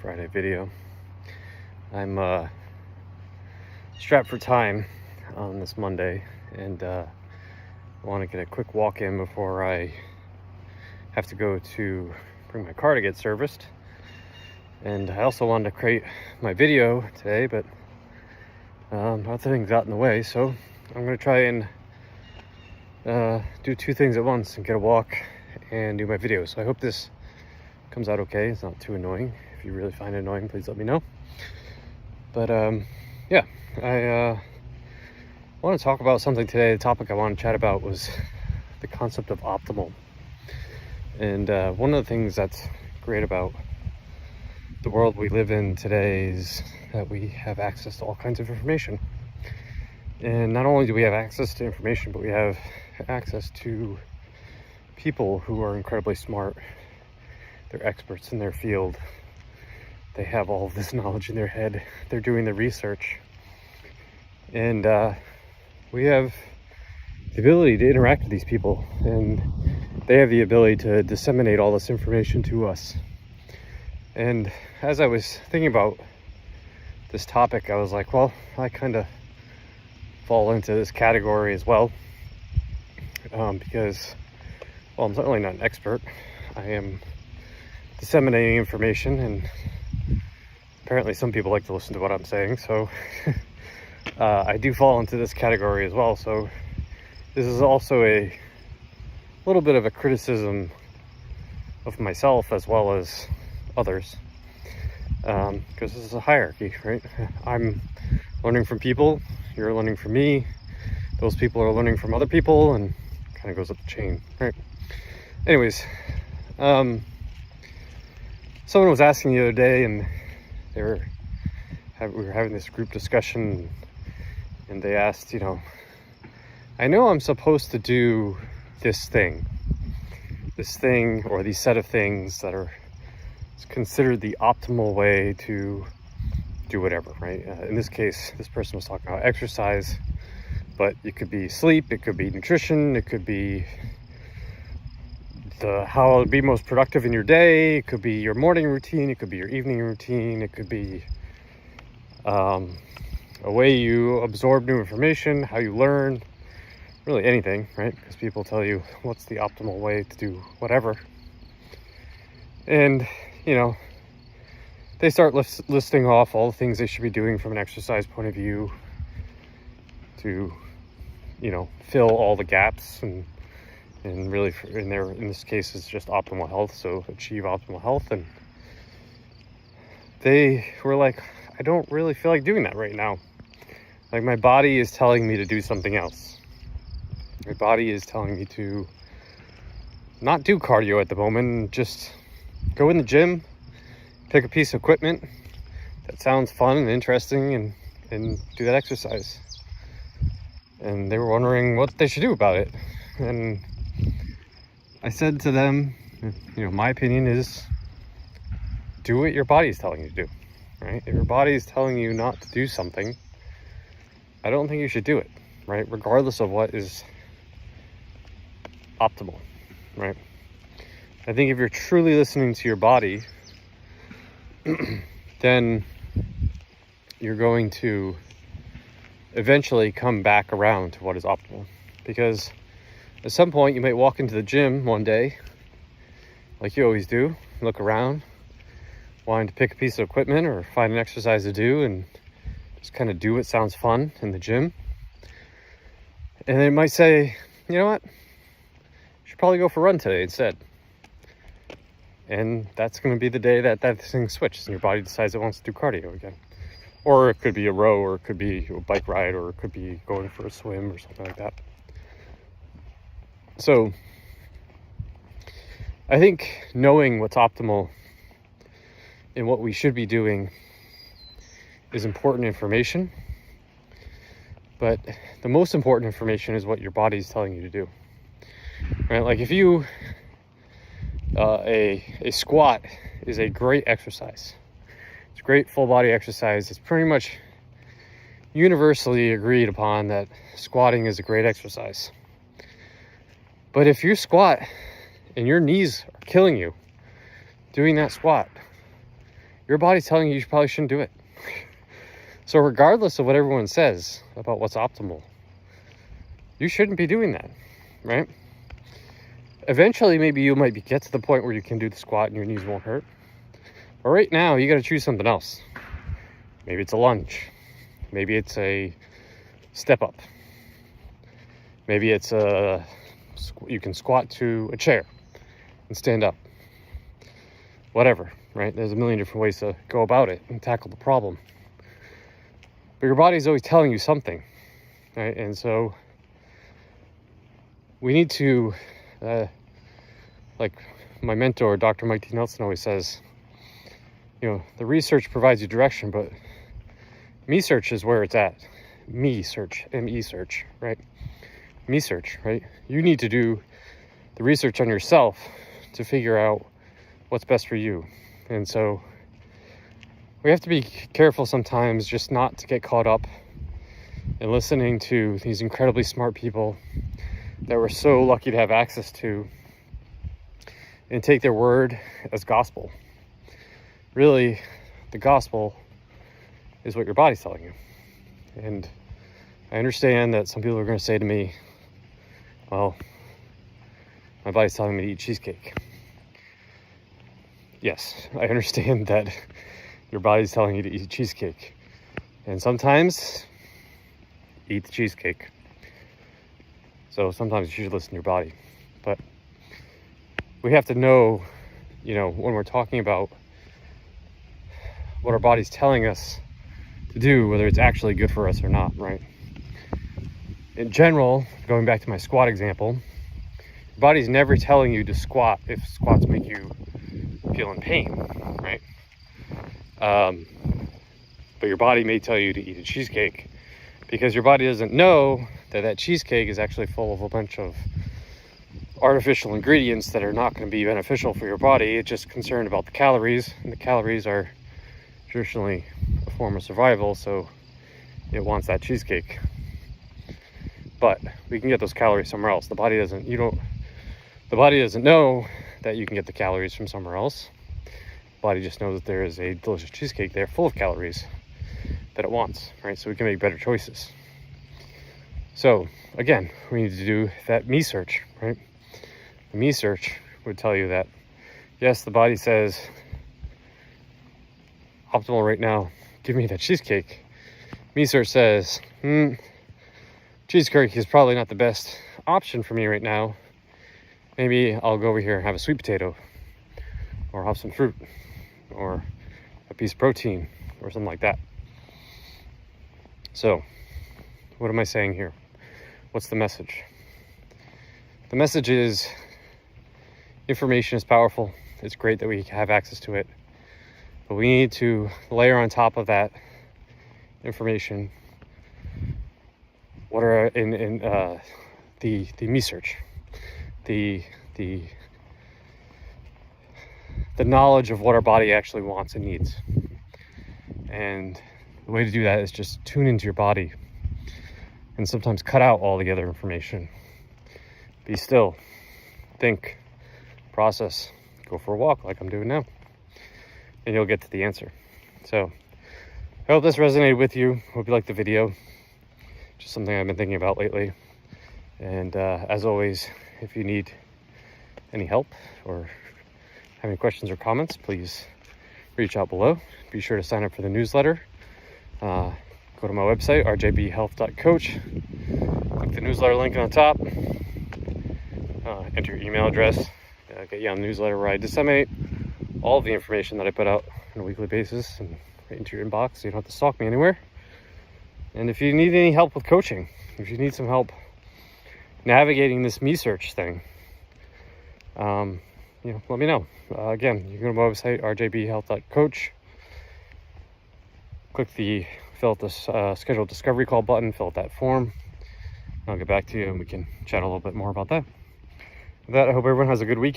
Friday video. I'm strapped for time on this Monday, and I want to get a quick walk in before I have to go to bring my car to get serviced. And I also wanted to create my video today, but other things got in the way, so I'm going to try and do two things at once and get a walk and do my video. So I hope this comes out okay. It's not too annoying. If you really find it annoying, please let me know. But yeah, I want to talk about something today. The topic I want to chat about was the concept of optimal. And one of the things that's great about the world we live in today is that we have access to all kinds of information. And not only do we have access to information, but we have access to people who are incredibly smart. They're experts in their field. They have all of this knowledge in their head. They're doing the research. And we have the ability to interact with these people, and they have the ability to disseminate all this information to us. And as I was thinking about this topic, I was like, well, I kind of fall into this category as well, because, well, I'm certainly not an expert. I am disseminating information, and apparently some people like to listen to what I'm saying, so I do fall into this category as well. So this is also a little bit of a criticism of myself as well as others, because this is a hierarchy, right? I'm learning from people, you're learning from me, those people are learning from other people, and kind of goes up the chain, right? Anyways, someone was asking the other day, and we were having this group discussion, and they asked, I know I'm supposed to do this thing or these set of things that are considered the optimal way to do whatever, right? In this case, this person was talking about exercise, but it could be sleep, it could be nutrition, it could be how to be most productive in your day, it could be your morning routine, it could be your evening routine, it could be a way you absorb new information, how you learn, really anything, right? Because people tell you what's the optimal way to do whatever. And, they start listing off all the things they should be doing from an exercise point of view to, fill all the gaps and really in this case it's just optimal health, so achieve optimal health. And they were like, I don't really feel like doing that right now. Like, my body is telling me to do something else. My body is telling me to not do cardio at the moment, just go in the gym, pick a piece of equipment that sounds fun and interesting, and do that exercise. And they were wondering what they should do about it. And I said to them, my opinion is do what your body is telling you to do, right? If your body is telling you not to do something, I don't think you should do it, right? Regardless of what is optimal, right? I think if you're truly listening to your body, then you're going to eventually come back around to what is optimal. Because at some point you might walk into the gym one day, like you always do, look around, wanting to pick a piece of equipment or find an exercise to do, and just kind of do what sounds fun in the gym. And then it might say, you know what, you should probably go for a run today instead. And that's going to be the day that thing switches and your body decides it wants to do cardio again. Or it could be a row, or it could be a bike ride, or it could be going for a swim or something like that. So I think knowing what's optimal and what we should be doing is important information. But the most important information is what your body is telling you to do. Right? Like, if you a squat is a great exercise. It's a great full body exercise. It's pretty much universally agreed upon that squatting is a great exercise. But if you squat and your knees are killing you doing that squat, your body's telling you probably shouldn't do it. So regardless of what everyone says about what's optimal, you shouldn't be doing that, right? Eventually, maybe you might get to the point where you can do the squat and your knees won't hurt. But right now, you got to choose something else. Maybe it's a lunge. Maybe it's a step up. Maybe it's you can squat to a chair and stand up. Whatever, right? There's a million different ways to go about it and tackle the problem. But your body's always telling you something, right? And so we need to, like my mentor, Dr. Mike T. Nelson, always says, you know, the research provides you direction, but me search is where it's at. Me search, M-E search, right? Me search, right? You need to do the research on yourself to figure out what's best for you. And so we have to be careful sometimes just not to get caught up in listening to these incredibly smart people that we're so lucky to have access to and take their word as gospel. Really, the gospel is what your body's telling you. And I understand that some people are going to say to me, well, my body's telling me to eat cheesecake. Yes, I understand that your body's telling you to eat cheesecake. And sometimes, eat the cheesecake. So sometimes you should listen to your body. But we have to know, you know, when we're talking about what our body's telling us to do, whether it's actually good for us or not, right? In general, going back to my squat example, your body's never telling you to squat if squats make you feel in pain, right? But your body may tell you to eat a cheesecake because your body doesn't know that that cheesecake is actually full of a bunch of artificial ingredients that are not going to be beneficial for your body. It's just concerned about the calories, and the calories are traditionally a form of survival, so it wants that cheesecake. But we can get those calories somewhere else. The body doesn't know that you can get the calories from somewhere else. The body just knows that there is a delicious cheesecake there full of calories that it wants, right? So we can make better choices. So again, we need to do that me search, right? The me search would tell you that, yes, the body says, optimal right now, give me that cheesecake. Me search says, cheesecake is probably not the best option for me right now. Maybe I'll go over here and have a sweet potato, or have some fruit, or a piece of protein, or something like that. So, what am I saying here? What's the message? The message is information is powerful. It's great that we have access to it, but we need to layer on top of that information what are the me search, the knowledge of what our body actually wants and needs. And the way to do that is just tune into your body and sometimes cut out all the other information. Be still, think, process, go for a walk like I'm doing now, and you'll get to the answer. So I hope this resonated with you. Hope you liked the video. Just something I've been thinking about lately. And as always, if you need any help or have any questions or comments, please reach out below. Be sure to sign up for the newsletter. Go to my website, rjbhealth.coach. Click the newsletter link on the top. Enter your email address. Get you on the newsletter where I disseminate all of the information that I put out on a weekly basis and right into your inbox, so you don't have to stalk me anywhere. And if you need any help with coaching, if you need some help navigating this me search thing, let me know. Again, you can go to my website, rjbhealth.coach. Click the fill out this schedule discovery call button, fill out that form. I'll get back to you and we can chat a little bit more about that. With that, I hope everyone has a good week.